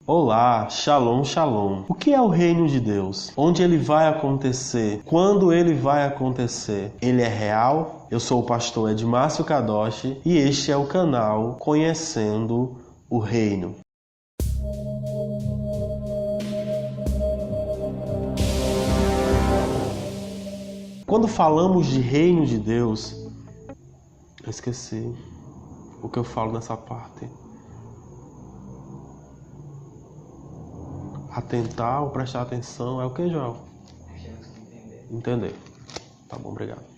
Olá, Shalom, Shalom. O que é o reino de Deus? Onde ele vai acontecer? Quando ele vai acontecer? Ele é real? Eu sou o pastor Edmárcio Kadoshi e este é o canal Conhecendo o Reino. Quando falamos de reino de Deus, eu esqueci o que eu falo nessa parte. Atentar ou prestar atenção é o que, Joel? Entender. Tá bom, obrigado.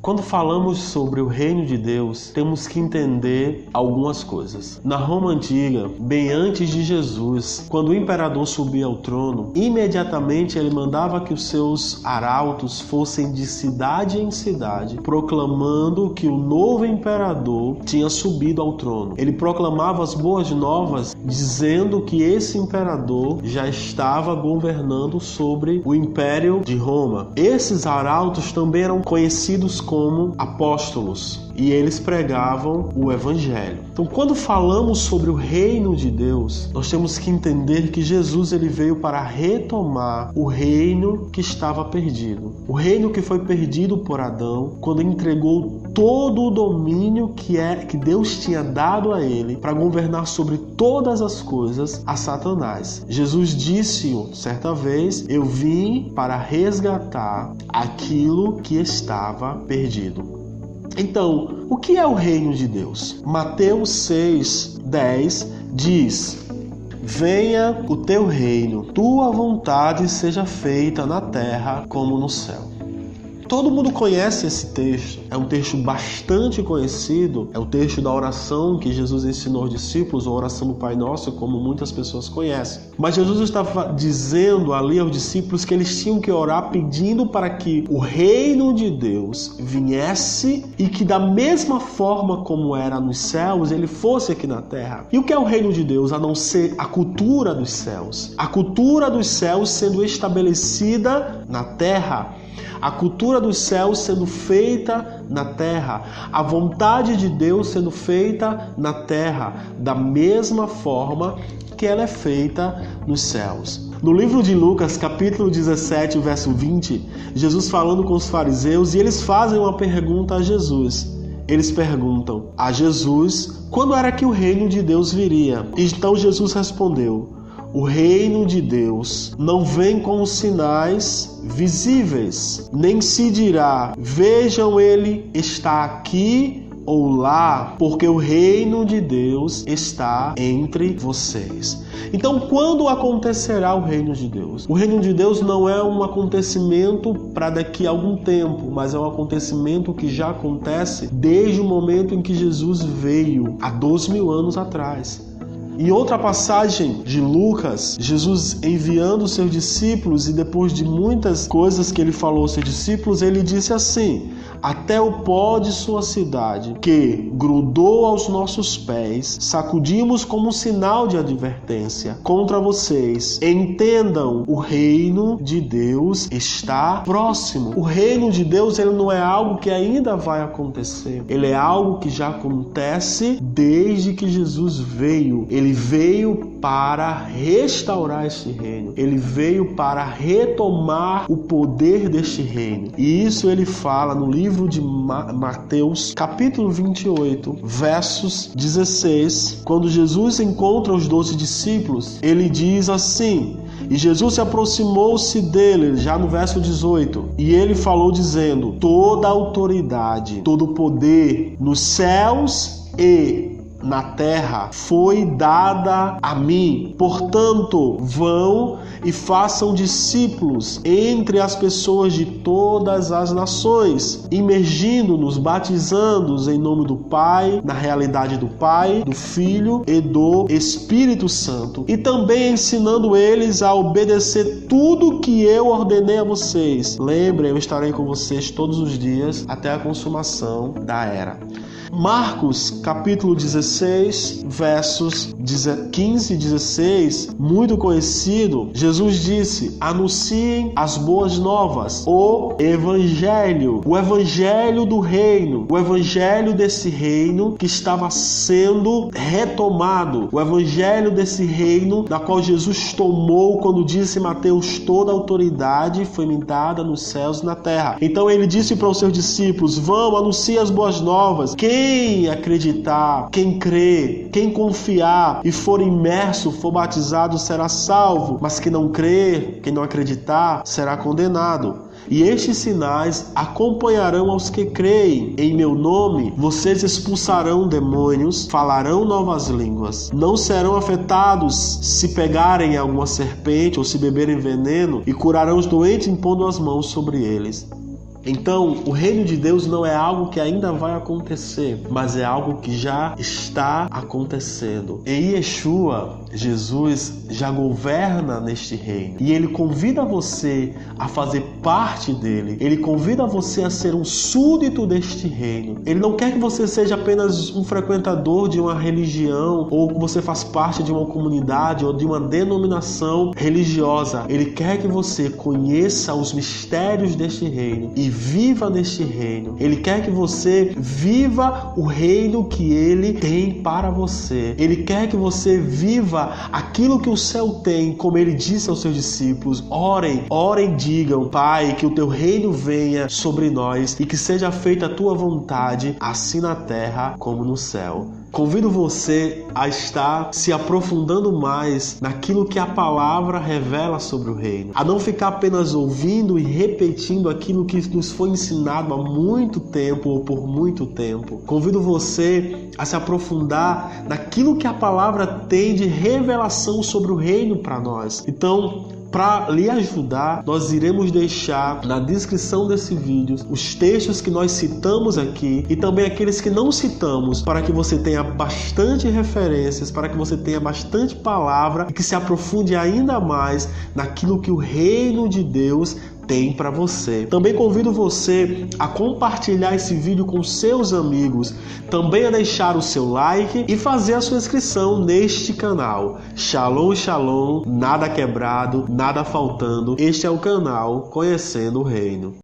Quando falamos sobre o reino de Deus, temos que entender algumas coisas. Na Roma Antiga, bem antes de Jesus, quando o imperador subia ao trono, imediatamente ele mandava que os seus arautos fossem de cidade em cidade, proclamando que o novo imperador tinha subido ao trono. Ele proclamava as boas novas, dizendo que esse imperador já estava governando sobre o Império de Roma. Esses arautos também eram conhecidos como apóstolos e eles pregavam o evangelho. Então, quando falamos sobre o reino de Deus, nós temos que entender que Jesus ele veio para retomar o reino que estava perdido. O reino que foi perdido por Adão quando entregou todo o domínio que Deus tinha dado a ele para governar sobre todas as coisas a Satanás. Jesus disse certa vez: eu vim para resgatar aquilo que estava perdido. Então, o que é o reino de Deus? Mateus 6:10 diz: venha o teu reino, tua vontade seja feita na terra como no céu. Todo mundo conhece esse texto, é um texto bastante conhecido, é o texto da oração que Jesus ensinou aos discípulos, a oração do Pai Nosso, como muitas pessoas conhecem. Mas Jesus estava dizendo ali aos discípulos que eles tinham que orar pedindo para que o reino de Deus viesse e que da mesma forma como era nos céus, ele fosse aqui na terra. E o que é o reino de Deus, a não ser a cultura dos céus? A cultura dos céus sendo estabelecida na terra. A cultura dos céus sendo feita na terra, a vontade de Deus sendo feita na terra, da mesma forma que ela é feita nos céus. No livro de Lucas, capítulo 17, verso 20, Jesus falando com os fariseus, e eles fazem uma pergunta a Jesus. Eles perguntam a Jesus quando era que o reino de Deus viria. Então Jesus respondeu: o reino de Deus não vem com sinais visíveis, nem se dirá, vejam, ele está aqui ou lá, porque o reino de Deus está entre vocês. Então, quando acontecerá o reino de Deus? O reino de Deus não é um acontecimento para daqui a algum tempo, mas é um acontecimento que já acontece desde o momento em que Jesus veio, há 2000 anos atrás. Em outra passagem de Lucas, Jesus enviando os seus discípulos, e depois de muitas coisas que ele falou aos seus discípulos, ele disse assim: até o pó de sua cidade, que grudou aos nossos pés, sacudimos como um sinal de advertência contra vocês. Entendam, o reino de Deus está próximo. O reino de Deus ele não é algo que ainda vai acontecer. Ele é algo que já acontece desde que Jesus veio. Ele veio para restaurar este reino. Ele veio para retomar o poder deste reino. E isso ele fala no livro de Mateus, capítulo 28, versos 16. Quando Jesus encontra os 12 discípulos, ele diz assim: e Jesus se aproximou-se dele, já no verso 18, e ele falou dizendo: toda a autoridade, todo o poder nos céus e na terra foi dada a mim. Portanto, vão e façam discípulos entre as pessoas de todas as nações, imergindo-nos, batizando-os em nome do Pai, na realidade do Pai, do Filho e do Espírito Santo, e também ensinando eles a obedecer tudo que eu ordenei a vocês. Lembrem, eu estarei com vocês todos os dias até a consumação da era. Marcos, capítulo 16, versos 15 e 16, muito conhecido, Jesus disse: anunciem as boas novas, o evangelho do reino, o evangelho desse reino que estava sendo retomado, o evangelho desse reino da qual Jesus tomou quando disse em Mateus: toda a autoridade foi me dada nos céus e na terra. Então ele disse para os seus discípulos: vão, anuncie as boas novas. Quem acreditar, quem crer, quem confiar e for imerso, for batizado, será salvo, mas quem não crer, quem não acreditar, será condenado. E estes sinais acompanharão aos que creem. Em meu nome, vocês expulsarão demônios, falarão novas línguas. Não serão afetados se pegarem alguma serpente ou se beberem veneno, e curarão os doentes impondo as mãos sobre eles. Então, o reino de Deus não é algo que ainda vai acontecer, mas é algo que já está acontecendo. Em Yeshua, Jesus já governa neste reino. E Ele convida você a fazer parte dele. Ele convida você a ser um súdito deste reino. Ele não quer que você seja apenas um frequentador de uma religião, ou que você faz parte de uma comunidade ou de uma denominação religiosa. Ele quer que você conheça os mistérios deste reino e viva neste reino. Ele quer que você viva o reino que Ele tem para você. Ele quer que você viva aquilo que o céu tem, como Ele disse aos seus discípulos: orem, orem, digam: Pai, que o teu reino venha sobre nós e que seja feita a tua vontade, assim na terra como no céu. Convido você a estar se aprofundando mais naquilo que a palavra revela sobre o reino. A não ficar apenas ouvindo e repetindo aquilo que nos foi ensinado há muito tempo ou por muito tempo. Convido você a se aprofundar naquilo que a palavra tem de revelação sobre o reino para nós. Então, para lhe ajudar, nós iremos deixar na descrição desse vídeo os textos que nós citamos aqui e também aqueles que não citamos, para que você tenha bastante referências, para que você tenha bastante palavra e que se aprofunde ainda mais naquilo que o reino de Deus tem para você. Também convido você a compartilhar esse vídeo com seus amigos, também a deixar o seu like e fazer a sua inscrição neste canal. Shalom, shalom, nada quebrado, nada faltando. Este é o canal Conhecendo o Reino.